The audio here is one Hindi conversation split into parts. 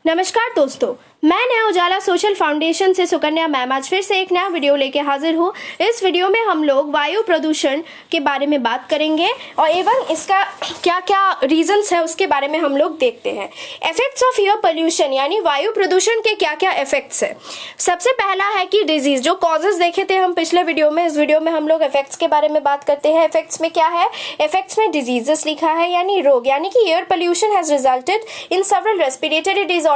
नमस्कार दोस्तों, मैं नया उजाला सोशल फाउंडेशन से सुकन्या मैम आज फिर से एक नया वीडियो लेके हाजिर हूँ। इस वीडियो में हम लोग वायु प्रदूषण के बारे में बात करेंगे और एवं इसका क्या क्या रीजंस है उसके बारे में हम लोग देखते हैं। इफेक्ट्स ऑफ एयर पोल्यूशन यानी वायु प्रदूषण के क्या क्या इफेक्ट्स है। सबसे पहला है कि डिजीज, जो कॉजेज देखे थे हम पिछले वीडियो में, इस वीडियो में हम लोग इफेक्ट्स के बारे में बात करते हैं। इफेक्ट्स में क्या है, इफेक्ट्स में डिजीजेस लिखा है यानी रोग, यानी कि air pollution has resulted in several respiratory disorders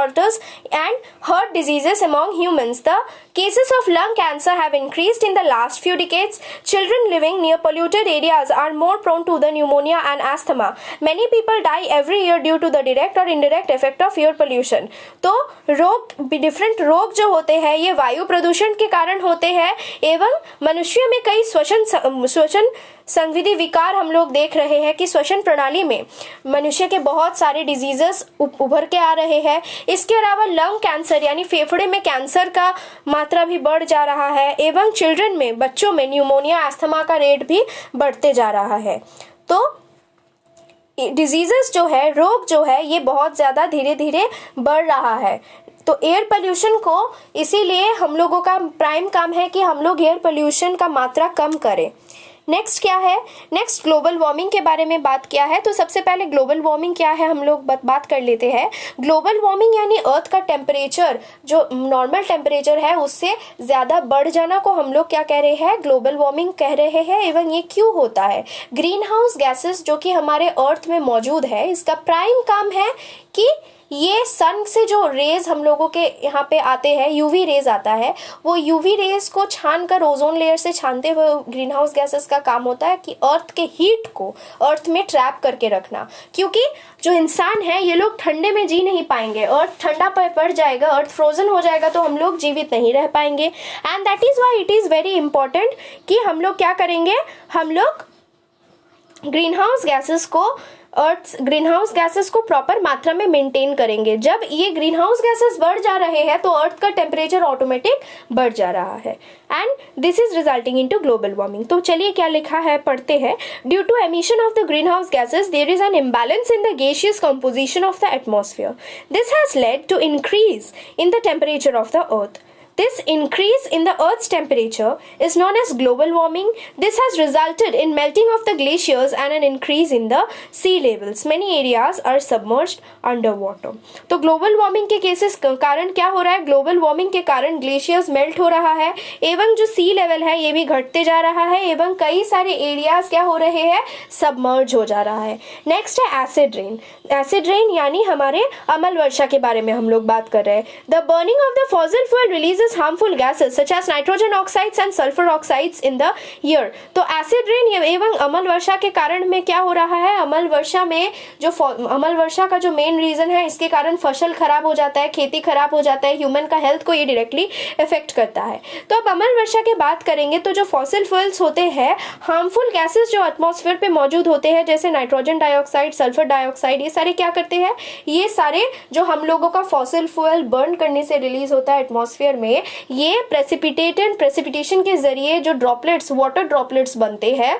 and heart diseases among humans. The cases of lung cancer have increased in the last few decades. Children living near polluted areas are more prone to the pneumonia and asthma. Many people die every year due to the direct or indirect effect of air pollution. तो रोग, डिफरेंट रोग जो होते हैं ये वायु प्रदूषण के कारण होते हैं एवं मनुष्य में कई श्वसन संविधि विकार हम लोग देख रहे हैं कि श्वसन प्रणाली में मनुष्य के बहुत सारे डिजीजेस उभर के आ रहे हैं। इसके अलावा लंग कैंसर यानी फेफड़े में कैंसर का मात्रा भी बढ़ जा रहा है एवं चिल्ड्रन में, बच्चों में न्यूमोनिया, अस्थमा का रेट भी बढ़ते जा रहा है। तो डिजीजेस जो है, रोग जो है, ये बहुत ज़्यादा धीरे धीरे बढ़ रहा है। तो एयर पोल्यूशन को, इसीलिए हम लोगों का प्राइम काम है कि हम लोग एयर पोल्यूशन का मात्रा कम करें। नेक्स्ट क्या है, नेक्स्ट ग्लोबल वार्मिंग के बारे में बात किया है। तो सबसे पहले ग्लोबल वार्मिंग क्या है हम लोग बात कर लेते हैं। ग्लोबल वार्मिंग यानी अर्थ का टेम्परेचर जो नॉर्मल टेम्परेचर है उससे ज़्यादा बढ़ जाना को हम लोग क्या कह रहे हैं, ग्लोबल वार्मिंग कह रहे हैं। एवं ये क्यों होता है, ग्रीन हाउस गैसेस जो कि हमारे अर्थ में मौजूद है, इसका प्राइम काम है कि ये सन से जो रेज हम लोगों के यहाँ पे आते हैं, यूवी रेज आता है, वो यूवी रेज को छान कर ओजोन लेयर से छानते हुए ग्रीन हाउस गैसेस का काम होता है कि अर्थ के हीट को अर्थ में ट्रैप करके रखना। क्योंकि जो इंसान है ये लोग ठंडे में जी नहीं पाएंगे, अर्थ ठंडा पड़ जाएगा, अर्थ फ्रोजन हो जाएगा तो हम लोग जीवित नहीं रह पाएंगे। And that is why it is very important कि हम लोग क्या करेंगे, हम लोग ग्रीन हाउस गैसेस को प्रॉपर मात्रा में मेंटेन करेंगे। जब ये ग्रीन हाउस गैसेस बढ़ जा रहे हैं तो अर्थ का टेम्परेचर ऑटोमेटिक बढ़ जा रहा है and this is resulting into global warming. तो चलिए क्या लिखा है, पढ़ते हैं। Due to emission of the greenhouse gases there is an imbalance in the gaseous composition of the atmosphere. This has led to increase in the temperature of the earth. This increase in the Earth's temperature is known as global warming. This has resulted in melting of the glaciers and an increase in the sea levels. Many areas are submerged underwater. तो global warming के केसेस कारण क्या हो रहा है, global warming के कारण ग्लेशियर्स मेल्ट हो रहा है एवं जो सी लेवल है ये भी घटते जा रहा है एवं कई सारे एरियाज क्या हो रहे हैं, सबमर्ज हो जा रहा है। नेक्स्ट है एसिड रेन। एसिड रेन यानी हमारे अम्ल वर्षा के बारे में हम लोग बात कर रहे हैं। The burning of the fossil fuel releases harmful gases such as nitrogen oxides and sulfur oxides in the air. तो एसिड रेन एवं अम्ल वर्षा के कारण में क्या हो रहा है, अम्ल वर्षा में जो अम्ल वर्षा का जो मेन रीजन है, इसके कारण फसल खराब हो जाता है, खेती खराब हो जाता है, ह्यूमन का हेल्थ को ये डायरेक्टली इफेक्ट करता है। तो अब अम्ल वर्षा की बात करेंगे तो जो फॉसिल फ्यूल्स होते हैं, हार्मफुल गैसेस जो एटमॉस्फेयर पे मौजूद होते हैं जैसे नाइट्रोजन डाइऑक्साइड, सल्फर डाइऑक्साइड, ये सारे क्या करते हैं, ये सारे जो हम लोगों का फॉसिल फ्यूल बर्न करने से रिलीज होता है एटमॉस्फेयर में, ये प्रेसिपिटेशन के जरिए जो ड्रॉपलेट्स, वाटर ड्रॉपलेट्स बनते हैं,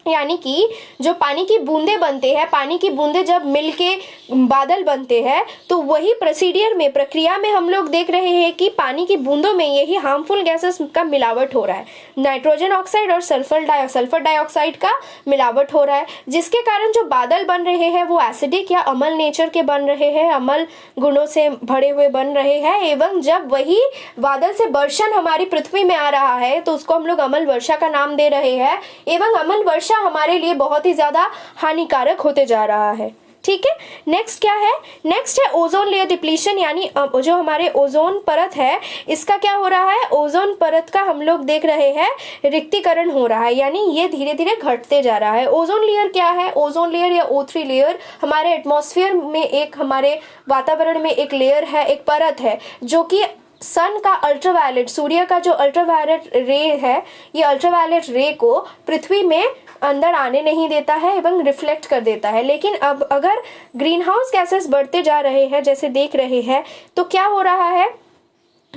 यानी कि जो पानी की बूंदें बनते हैं, पानी की बूंदें जब मिलके बादल बनते हैं तो वही प्रक्रिया में हम लोग देख रहे हैं कि पानी की बूंदों में यही हार्मफुल गैसेस का मिलावट हो रहा है, नाइट्रोजन ऑक्साइड और सल्फर डाइऑक्साइड का मिलावट हो रहा है, जिसके कारण जो बादल बन रहे हैं वो एसिडिक या अम्ल नेचर के बन रहे हैं, अम्ल गुणों से भरे हुए बन रहे हैं। एवं जब वही बादल से बर्षण हमारी पृथ्वी में आ रहा है तो उसको हम लोग अम्ल वर्षा का नाम दे रहे हैं एवं अम्ल वर्षा हमारे लिए बहुत ही ज्यादा हानिकारक होते जा रहा है। ठीक है, नेक्स्ट क्या है, नेक्स्ट है ओजोन लेयर डिप्लीशन यानी जो हमारे ओजोन परत है इसका क्या हो रहा है, ओजोन परत का हम लोग देख रहे हैं रिक्तीकरण हो रहा है, यानी ये धीरे धीरे घटते जा रहा है। ओजोन लेयर क्या है, ओजोन लेयर या O3 लेयर हमारे एटमॉस्फेयर में एक, हमारे वातावरण में एक लेयर है, एक परत है जो कि सन का अल्ट्रावायलेट, सूर्य का जो अल्ट्रावायलेट रे है, ये अल्ट्रावायलेट रे को पृथ्वी में अंदर आने नहीं देता है एवं रिफ्लेक्ट कर देता है। लेकिन अब अगर ग्रीन हाउस गैसेस बढ़ते जा रहे हैं जैसे देख रहे हैं तो क्या हो रहा है,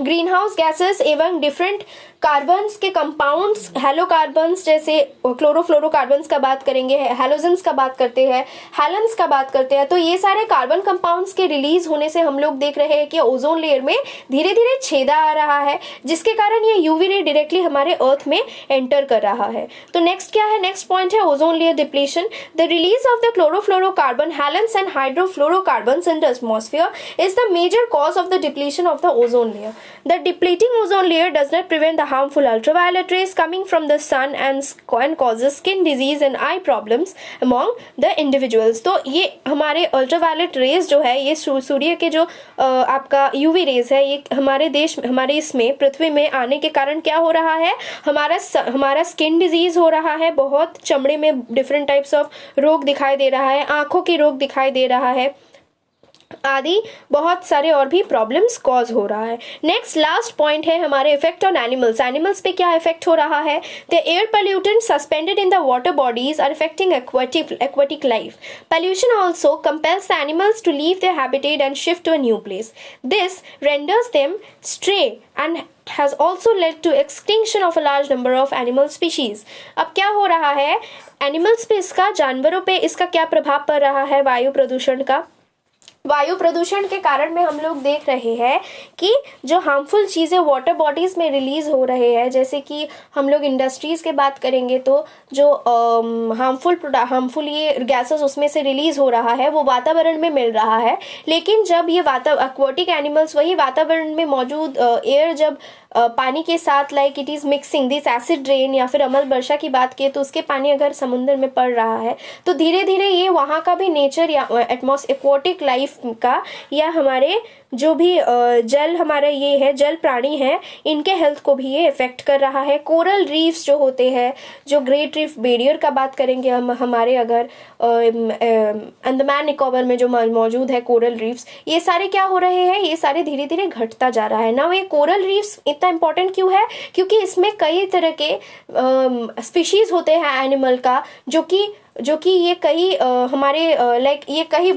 ग्रीन हाउस गैसेस एवं डिफरेंट कार्बन्स के कंपाउंड्स, हेलोकार्बन्स जैसे क्लोरोफ्लोरोकार्बन्स का बात करेंगे, हेलोजन्स का बात करते हैं, हैलेंस का बात करते हैं। तो ये सारे कार्बन कंपाउंड्स के रिलीज होने से हम लोग देख रहे हैं कि ओजोन लेयर में धीरे धीरे छेदा आ रहा है, जिसके कारण ये यूवी रे डायरेक्टली हमारे अर्थ में एंटर कर रहा है। तो नेक्स्ट क्या है, नेक्स्ट पॉइंट है ozone layer depletion. The release of the chlorofluorocarbon, halons and hydrofluorocarbons in the atmosphere is the major cause of the depletion of the ozone layer. The depleting ozone layer does not prevent the harmful ultraviolet rays coming from the sun and causes skin disease and eye problems among the individuals। तो ये हमारे अल्ट्रावायलेट रेज जो है, ये सूर्य के जो आपका यूवी रेज है, ये हमारे इसमें पृथ्वी में आने के कारण क्या हो रहा है, हमारा स्किन डिजीज हो रहा है, बहुत चमड़े में डिफरेंट टाइप्स ऑफ रोग दिखाई दे रहा है, आंखों की रोग दिखाई दे रहा है, आदि बहुत सारे और भी प्रॉब्लम्स कॉज हो रहा है। नेक्स्ट लास्ट पॉइंट है हमारे इफेक्ट ऑन एनिमल्स। एनिमल्स पे क्या इफेक्ट हो रहा है, the air pollutant suspended in the water bodies are affecting aquatic life. Pollution also compels the animals to leave their habitat and shift to a new place. This renders them stray and has also led to extinction of a large number of animal species. अब क्या हो रहा है, एनिमल्स पे इसका, जानवरों पे इसका क्या प्रभाव पड़ रहा है वायु प्रदूषण का। वायु प्रदूषण के कारण में हम लोग देख रहे हैं कि जो हार्मफुल चीज़ें वाटर बॉडीज में रिलीज हो रहे हैं, जैसे कि हम लोग इंडस्ट्रीज के बात करेंगे तो जो हार्मफुल ये गैसेस उसमें से रिलीज हो रहा है वो वातावरण में मिल रहा है। लेकिन जब ये एक्वाटिक एनिमल्स वही वातावरण में मौजूद एयर जब पानी के साथ like it is mixing this acid rain या फिर अमल वर्षा की बात किए तो उसके पानी अगर समुद्र में पड़ रहा है तो धीरे धीरे ये वहाँ का भी नेचर या एक्वाटिक लाइफ का या हमारे जो भी जल हमारा ये है जल प्राणी है इनके हेल्थ को भी ये इफेक्ट कर रहा है। कोरल रीफ्स जो होते हैं, जो ग्रेट रीफ बैरियर का बात करेंगे हम हमारे अगर अंडमान निकोबार में जो मौजूद है कोरल रीफ्स, ये सारे क्या हो रहे हैं, ये सारे धीरे धीरे घटता जा रहा है ना। ये कोरल रीफ्स इतना इंपॉर्टेंट क्यों है, क्योंकि इसमें कई तरह के स्पीशीज होते हैं एनिमल का जो कि ये कई हमारे लाइक ये कई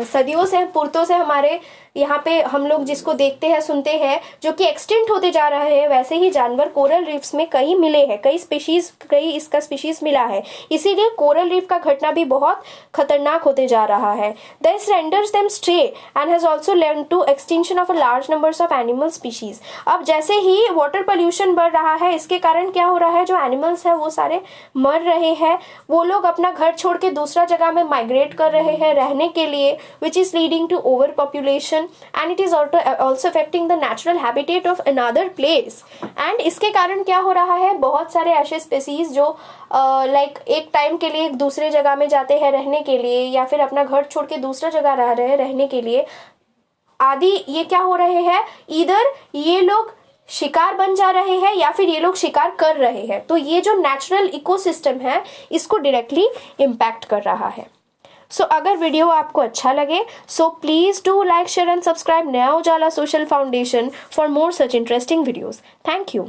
सदियों से पुरतों से हमारे यहाँ पे हम लोग जिसको देखते हैं सुनते हैं जो कि एक्सटिंक्ट होते जा रहे हैं, वैसे ही जानवर कोरल रीफ्स में कई मिले हैं, कई इसका स्पीशीज मिला है, इसीलिए कोरल रीफ का घटना भी बहुत खतरनाक होते जा रहा है। This renders them stray and has also led to extinction of a large numbers of animal species. अब जैसे ही वाटर पोल्यूशन बढ़ रहा है, इसके कारण क्या हो रहा है, जो एनिमल्स है वो सारे मर रहे हैं, वो लोग अपना घर छोड़ के दूसरा जगह में माइग्रेट कर रहे हैं रहने के लिए, which is leading to over population and it is also affecting the natural habitat of another place। and इसके कारण क्या हो रहा है, बहुत सारे ऐसे स्पीसीज जो लाइक एक टाइम के लिए एक दूसरे जगह में जाते हैं रहने के लिए या फिर अपना घर छोड़ के दूसरा जगह रह रहे हैं रहने के लिए आदि, ये क्या हो रहे हैं, इधर ये लोग शिकार बन जा रहे हैं या फिर ये लोग शिकार कर रहे हैं। तो ये जो नेचुरल इकोसिस्टम है इसको डायरेक्टली इम्पैक्ट कर रहा है। सो अगर वीडियो आपको अच्छा लगे so please do like share and subscribe Naya Ujala social foundation for more such interesting videos. Thank you.